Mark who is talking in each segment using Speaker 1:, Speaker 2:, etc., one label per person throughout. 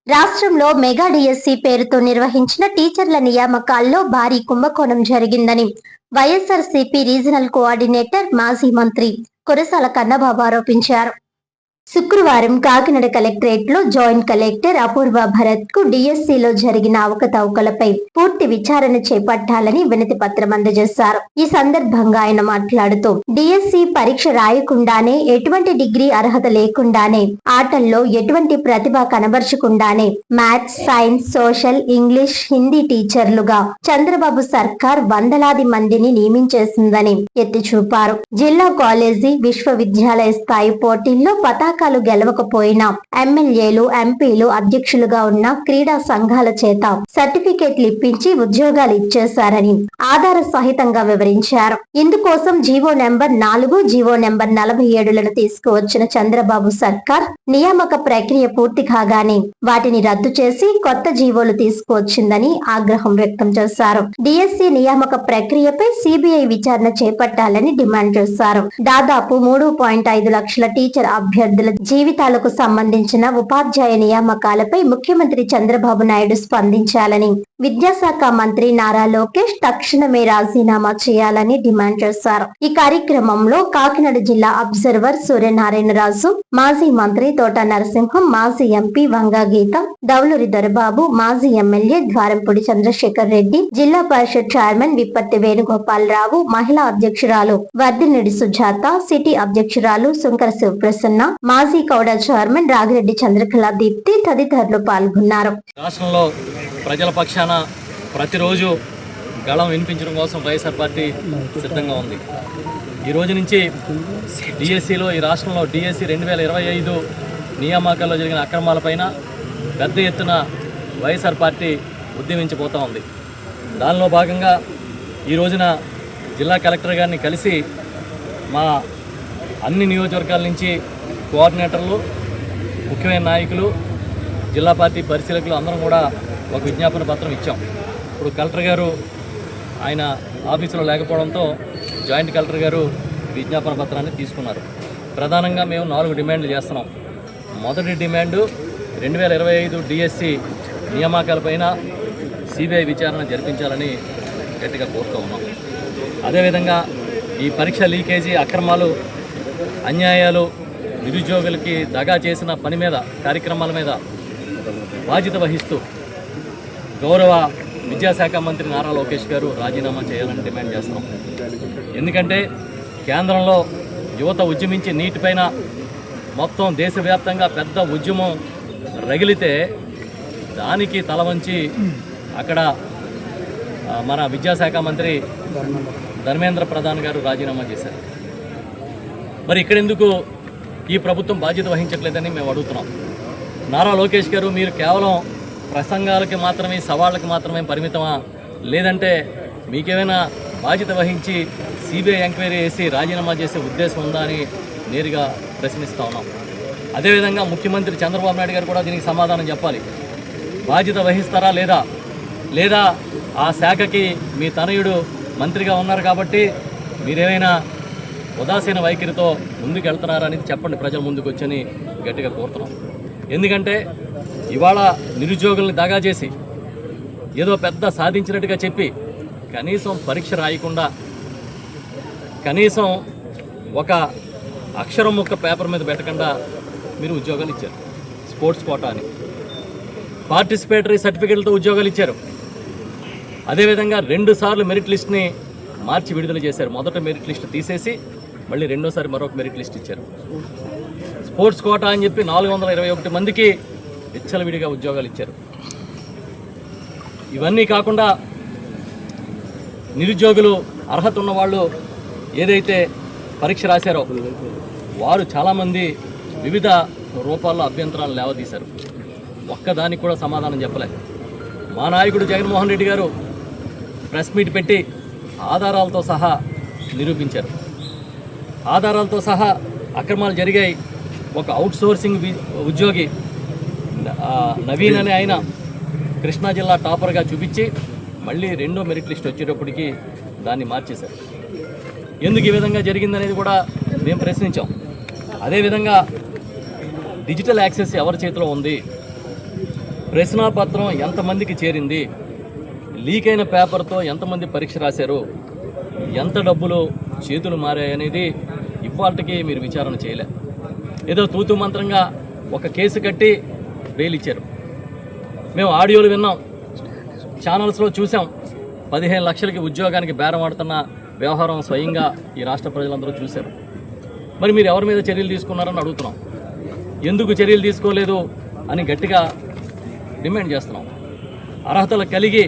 Speaker 1: రాష్ట్రంలో mega DSC పేరుతో నిర్వహించిన టీచర్ల నియామకాల్లో భారీ కుంభకోణం జరిగిందని వైఎస్ఆర్సీపీ రీజనల్ కోఆర్డినేటర్ మాజీ మంత్రి కురసాల కన్నబాబు ఆరోపించారు. శుక్రవారం కాకినాడ కలెక్టరేట్ లో జాయింట్ కలెక్టర్ అపూర్వ భరత్ కు డిఎస్సిలో జరిగిన అవకతవకలపై పూర్తి విచారణ చేపట్టాలని వినతి పత్రం అందజేశారు. ఈ సందర్భంగా ఆయన మాట్లాడుతూ డిఎస్సి పరీక్ష రాయకుండానే, ఎటువంటి డిగ్రీ అర్హత లేకుండానే, ఆటల్లో ఎటువంటి ప్రతిభ కనబరచకుండానే maths, science, social, English, Hindi టీచర్లుగా చంద్రబాబు సర్కార్ వందలాది మందిని నియమించేసిందని ఎత్తి చూపారు. జిల్లా కాలేజీ, విశ్వవిద్యాలయ స్థాయి పోటీల్లో పతాకాలు గెలవకపోయినా ఎమ్మెల్యేలు, ఎంపీలు అధ్యక్షులుగా ఉన్న క్రీడా సంఘాల చేత సర్టిఫికేట్లు ఇప్పించి ఉద్యోగాలు ఇచ్చేశారని ఆధార సహితంగా వివరించారు. ఇందుకోసం జీవో నెంబర్ 4, జీవో నెంబర్ 47లను తీసుకువచ్చిన చంద్రబాబు సర్కార్ నియామక ప్రక్రియ పూర్తి కాగానే వాటిని రద్దు చేసి కొత్త జీవోలు తీసుకువచ్చిందని ఆగ్రహం వ్యక్తం చేశారు. డిఎస్సి నియామక ప్రక్రియపై సిబిఐ విచారణ చేపట్టాలని డిమాండ్ చేశారు. దాదాపు 3.5 లక్షల టీచర్ అభ్యర్థుల జీవితాలకు సంబంధించిన ఉపాధ్యాయ నియామకాలపై ముఖ్యమంత్రి చంద్రబాబు నాయుడు స్పందించాలని, విద్యాశాఖ మంత్రి నారా లోకేష్ తక్షణమే రాజీనామా చేయాలని డిమాండ్ చేశారు. ఈ కార్యక్రమంలో కాకినాడ జిల్లా అబ్జర్వర్ సూర్యనారాయణరాజు, మాజీ మంత్రి తోట నరసింహం, మాజీ ఎంపీ వంగా గీత, దౌలూరి దొరబాబు, మాజీ ఎమ్మెల్యే ద్వారంపూడి చంద్రశేఖర్ రెడ్డి, జిల్లా పరిషత్ చైర్మన్ విప్పర్తి వేణుగోపాలరావు, మహిళా అధ్యక్షురాలు వర్ధినేడి సుజాత, సిటీ అధ్యక్షురాలు సుంకర శివప్రసన్న, మాజీ కౌడ చైర్మన్ రాగిరెడ్డి చంద్రకళ దీప్తి తదితరులు పాల్గొన్నారు.
Speaker 2: రాష్ట్రంలో ప్రజల పక్షాన ప్రతిరోజు గళం వినిపించడం కోసం వైఎస్ఆర్ పార్టీ సిద్ధంగా ఉంది. ఈ రోజు నుంచి డిఎస్సిలో, ఈ రాష్ట్రంలో డిఎస్సి 2025 నియామకాల్లో జరిగిన అక్రమాలపైన పెద్ద ఎత్తున వైఎస్ఆర్ పార్టీ ఉద్యమించిపోతూ ఉంది. దానిలో భాగంగా ఈ రోజున జిల్లా కలెక్టర్ గారిని కలిసి మా అన్ని నియోజకవర్గాల నుంచి కోఆర్డినేటర్లు, ముఖ్యమైన నాయకులు, జిల్లా పార్టీ పరిశీలకులు అందరం కూడా ఒక విజ్ఞాపన పత్రం ఇచ్చాం. ఇప్పుడు కలెక్టర్ గారు ఆయన ఆఫీసులో లేకపోవడంతో జాయింట్ కలెక్టర్ గారు విజ్ఞాపన పత్రాన్ని తీసుకున్నారు. ప్రధానంగా మేము 4 డిమాండ్లు చేస్తున్నాం. మొదటి డిమాండు 2025 డిఎస్సి నియామకాలపైన సిబిఐ విచారణ జరిపించాలని గట్టిగా కోరుతూ ఉన్నాం. అదేవిధంగా ఈ పరీక్ష లీకేజీ, అక్రమాలు, అన్యాయాలు, నిరుద్యోగులకి దగా చేసిన పని మీద, కార్యక్రమాల మీద బాధ్యత వహిస్తూ గౌరవ విద్యాశాఖ మంత్రి నారా లోకేష్ గారు రాజీనామా చేయాలని డిమాండ్ చేస్తున్నాం. ఎందుకంటే కేంద్రంలో యువత ఉద్యమించి నీటిపైన మొత్తం దేశవ్యాప్తంగా పెద్ద ఉద్యమం రగిలితే దానికి తల వంచి అక్కడ మన విద్యాశాఖ మంత్రి ధర్మేంద్ర ప్రధాన్ గారు రాజీనామా చేశారు. మరి ఇక్కడెందుకు ఈ ప్రభుత్వం బాధ్యత వహించట్లేదని మేము అడుగుతున్నాం. నారా లోకేష్ గారు, మీరు కేవలం ప్రసంగాలకి మాత్రమే, సవాళ్ళకి మాత్రమే పరిమితమా, లేదంటే మీకేమైనా బాధ్యత వహించి సిబిఐ ఎంక్వైరీ చేసి రాజీనామా చేసే ఉద్దేశం ఉందా అని నేరుగా ప్రశ్నిస్తూ ఉన్నాం. అదేవిధంగా ముఖ్యమంత్రి చంద్రబాబు నాయుడు గారు కూడా దీనికి సమాధానం చెప్పాలి. బాధ్యత వహిస్తారా లేదా ఆ శాఖకి మీ తనయుడు మంత్రిగా ఉన్నారు కాబట్టి మీరేమైనా ఉదాసీన వైఖరితో ముందుకు వెళ్తున్నారని చెప్పండి, ప్రజల ముందుకు వచ్చని గట్టిగా కోరుతున్నాం. ఎందుకంటే ఇవాళ నిరుద్యోగుల్ని దగా చేసి ఏదో పెద్ద సాధించినట్టుగా చెప్పి కనీసం పరీక్ష రాయకుండా, కనీసం ఒక అక్షరం ముక్క పేపర్ మీద పెట్టకుండా మీరు ఉద్యోగాలు ఇచ్చారు. స్పోర్ట్స్ కోటా అని, పార్టిసిపేటరీ సర్టిఫికేట్లతో ఉద్యోగాలు ఇచ్చారు. అదేవిధంగా 2 సార్లు మెరిట్ లిస్ట్ని మార్చి విడుదల చేశారు. మొదట మెరిట్ లిస్ట్ తీసేసి మళ్ళీ రెండోసారి మరొక మెరిట్ లిస్ట్ ఇచ్చారు. స్పోర్ట్స్ కోటా అని చెప్పి 421 మందికి విచ్చలవిడిగా ఉద్యోగాలు ఇచ్చారు. ఇవన్నీ కాకుండా నిరుద్యోగులు, అర్హత ఉన్న వాళ్ళు ఏదైతే పరీక్ష రాశారో వారు చాలామంది వివిధ రూపాల్లో అభ్యంతరాలు లేవదీశారు. ఒక్కదానికి కూడా సమాధానం చెప్పలేదు. మా నాయకుడు జగన్మోహన్ రెడ్డి గారు ప్రెస్ మీట్ పెట్టి ఆధారాలతో సహా నిరూపించారు. ఆధారాలతో సహా అక్రమాలు జరిగాయి. ఒక అవుట్సోర్సింగ్ ఉద్యోగి నవీన్ అనే ఆయన కృష్ణా జిల్లా టాపర్గా చూపించి మళ్ళీ 2వ మెరిట్ లిస్ట్ వచ్చేటప్పటికి దాన్ని మార్చేశారు. ఎందుకు ఈ విధంగా జరిగిందనేది కూడా మేము ప్రశ్నించాం. అదేవిధంగా డిజిటల్ యాక్సెస్ ఎవరి చేతిలో ఉంది? ప్రశ్నాపత్రం ఎంతమందికి చేరింది, లీక్ అయిన పేపర్తో ఎంతమంది పరీక్ష రాశారు, ఎంత డబ్బులు చేతులు మారాయనేది ఇవాళకి మీరు విచారణ చేయలే. ఏదో తూతు మంత్రంగా ఒక కేసు కట్టి బెయిల్ ఇచ్చారు. మేము ఆడియోలు విన్నాం, ఛానల్స్లో చూసాం. 15 లక్షలకి ఉద్యోగానికి బేరం ఆడుతున్న వ్యవహారం స్వయంగా ఈ రాష్ట్ర ప్రజలందరూ చూశారు. మరి మీరు ఎవరి మీద చర్యలు తీసుకున్నారని అడుగుతున్నాం. ఎందుకు చర్యలు తీసుకోలేదు అని గట్టిగా డిమాండ్ చేస్తున్నాం. అర్హతలు కలిగి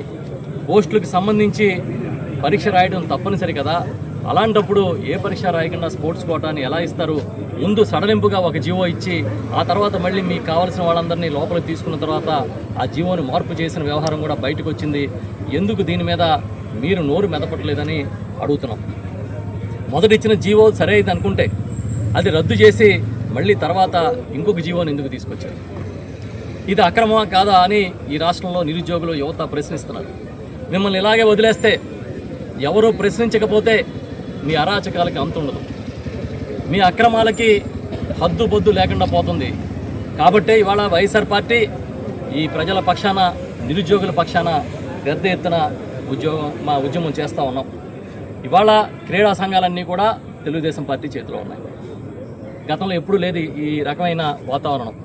Speaker 2: పోస్టులకు సంబంధించి పరీక్ష రాయడం తప్పనిసరి కదా. అలాంటప్పుడు ఏ పరీక్ష రాయకుండా స్పోర్ట్స్ కోటాని ఎలా ఇస్తారు? ముందు సడలింపుగా ఒక జీవో ఇచ్చి ఆ తర్వాత మళ్ళీ మీకు కావాల్సిన వాళ్ళందరినీ లోపలికి తీసుకున్న తర్వాత ఆ జీవోని మార్పు చేసిన వ్యవహారం కూడా బయటకు వచ్చింది. ఎందుకు దీని మీద మీరు నోరు మెదపట్లేదని అడుగుతున్నాం. మొదట ఇచ్చిన జీవో సరే ఇది అనుకుంటే అది రద్దు చేసి మళ్ళీ తర్వాత ఇంకొక జీవోని ఎందుకు తీసుకొచ్చారు? ఇది అక్రమమా కాదా అని ఈ రాష్ట్రంలో నిరుద్యోగులు యువత ప్రశ్నిస్తున్నారు. మిమ్మల్ని ఇలాగే వదిలేస్తే, ఎవరూ ప్రశ్నించకపోతే మీ అరాచకాలకి అంతుండదు, మీ అక్రమాలకి హద్దు బొద్దు లేకుండా పోతుంది. కాబట్టే ఇవాళ వైఎస్ఆర్ పార్టీ ఈ ప్రజల పక్షాన, నిరుద్యోగుల పక్షాన పెద్ద ఎత్తున ఉద్యమం చేస్తూ ఉన్నాం. ఇవాళ క్రీడా సంఘాలన్నీ కూడా తెలుగుదేశం పార్టీ చేతిలో ఉన్నాయి. గతంలో ఎప్పుడూ లేదు ఈ రకమైన వాతావరణం.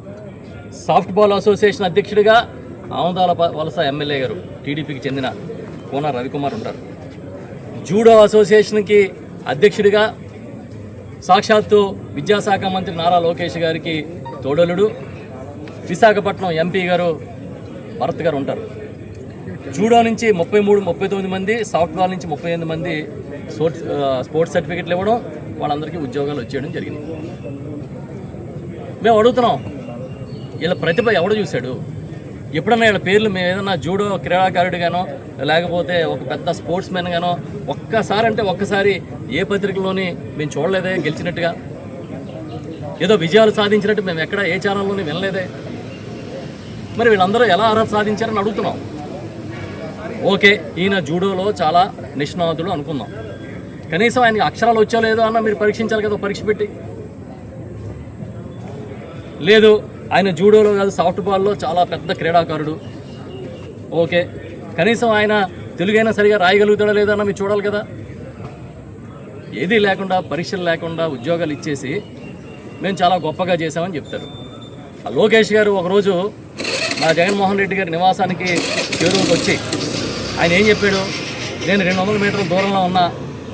Speaker 2: సాఫ్ట్ బాల్ అసోసియేషన్ అధ్యక్షుడిగా ఆముదాల వలస ఎమ్మెల్యే గారు టీడీపీకి చెందిన కోన రవికుమార్ ఉంటారు. జూడో అసోసియేషన్కి అధ్యక్షుడిగా సాక్షాత్తు విద్యాశాఖ మంత్రి నారా లోకేష్ గారికి తోడలుడు విశాఖపట్నం ఎంపీ గారు భరత్ గారు ఉంటారు. జూడో నుంచి 33-39 మంది, సాఫ్ట్ బాల్ నుంచి 38 మంది స్పోర్ట్స్ సర్టిఫికెట్లు ఇవ్వడం, వాళ్ళందరికీ ఉద్యోగాలు వచ్చేయడం జరిగింది. మేము అడుగుతున్నాం, వీళ్ళ ప్రతిభ ఎవడు చూశాడు? ఎప్పుడన్నా వీళ్ళ పేర్లు మేము ఏదన్నా జూడో క్రీడాకారుడిగానో లేకపోతే ఒక పెద్ద స్పోర్ట్స్ మెన్ గానో ఒక్కసారి ఏ పత్రికలోని మేము చూడలేదే గెలిచినట్టుగా, ఏదో విజయాలు సాధించినట్టు మేము ఎక్కడ ఏ ఛానల్లోని వినలేదే. మరి వీళ్ళందరూ ఎలా అర్హత సాధించారని అడుగుతున్నాం. ఓకే, ఈయన జూడోలో చాలా నిష్ణాతులు అనుకుందాం, కనీసం ఆయనకి అక్షరాలు వచ్చో లేదో అన్న మీరు పరీక్షించాలి కదా, పరీక్ష పెట్టి. లేదు, ఆయన జూడోలో కాదు సాఫ్ట్ బాల్లో చాలా పెద్ద క్రీడాకారుడు, ఓకే, కనీసం ఆయన తెలుగైనా సరిగా రాయగలుగుతాడా లేదా అన్న మీరు చూడాలి కదా. ఏదీ లేకుండా, పరీక్షలు లేకుండా ఉద్యోగాలు ఇచ్చేసి మేము చాలా గొప్పగా చేసామని చెప్తారు. ఆ లోకేష్ గారు ఒకరోజు మా జగన్మోహన్ రెడ్డి గారి నివాసానికి చేరువుకి వచ్చి ఆయన ఏం చెప్పాడు? నేను 200 మీటర్ల దూరంలో ఉన్నా,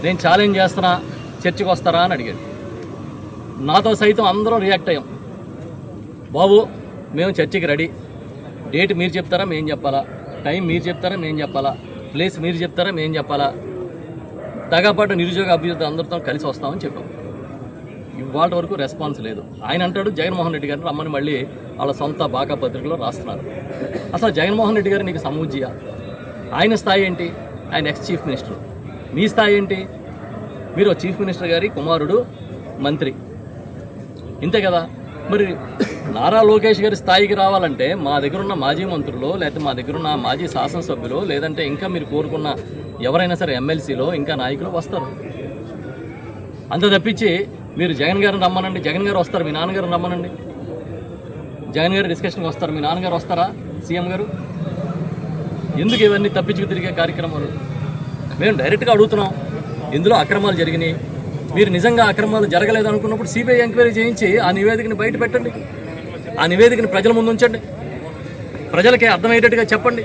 Speaker 2: నేను ఛాలెంజ్ చేస్తున్నా, చర్చికి వస్తారా అని అడిగాడు. నాతో సైతం అందరం రియాక్ట్ అయ్యాం. బాబు, మేము చర్చికి రెడీ, డేట్ మీరు చెప్తారా మేము చెప్పాలా, టైం మీరు చెప్తారా మేము చెప్పాలా, ప్లేస్ మీరు చెప్తారా మేము చెప్పాలా, తగాపాటు నిరుద్యోగ అభ్యర్థులు అందరితో కలిసి వస్తామని చెప్పాం. ఇవాళ వరకు రెస్పాన్స్ లేదు. ఆయన అంటాడు జగన్మోహన్ రెడ్డి గారిని రమ్మని మళ్ళీ వాళ్ళ సొంత బాకా పత్రికలో రాస్తున్నారు. అసలు జగన్మోహన్ రెడ్డి గారు నీకు సమూజ్జియా? ఆయన స్థాయి ఏంటి? ఆయన ఎక్స్ చీఫ్ మినిస్టర్. మీ స్థాయి ఏంటి? మీరు చీఫ్ మినిస్టర్ గారి కుమారుడు, మంత్రి, ఇంతే కదా. మరి నారా లోకేష్ గారి స్థాయికి రావాలంటే మా దగ్గర ఉన్న మాజీ మంత్రులు, లేకపోతే మా దగ్గర ఉన్న మాజీ శాసనసభ్యులు, లేదంటే ఇంకా మీరు కోరుకున్న ఎవరైనా సరే ఎమ్మెల్సీలో ఇంకా నాయకులు వస్తారు. అంత తప్పించి మీరు జగన్ గారిని రమ్మనండి, జగన్ గారు వస్తారు, మీ నాన్నగారిని రమ్మనండి, జగన్ గారి డిస్కషన్కి వస్తారు, మీ నాన్నగారు వస్తారా, సీఎం గారు? ఎందుకు ఇవన్నీ తప్పించుకు తిరిగే కార్యక్రమాలు? మేము డైరెక్ట్గా అడుగుతున్నాం, ఇందులో అక్రమాలు జరిగినాయి, మీరు నిజంగా అక్రమాలు జరగలేదు అనుకున్నప్పుడు సిబిఐ ఎంక్వైరీ చేయించి ఆ నివేదికని బయట పెట్టండి, ఆ నివేదికని ప్రజల ముందు ఉంచండి, ప్రజలకి అర్థమయ్యేటట్టుగా చెప్పండి.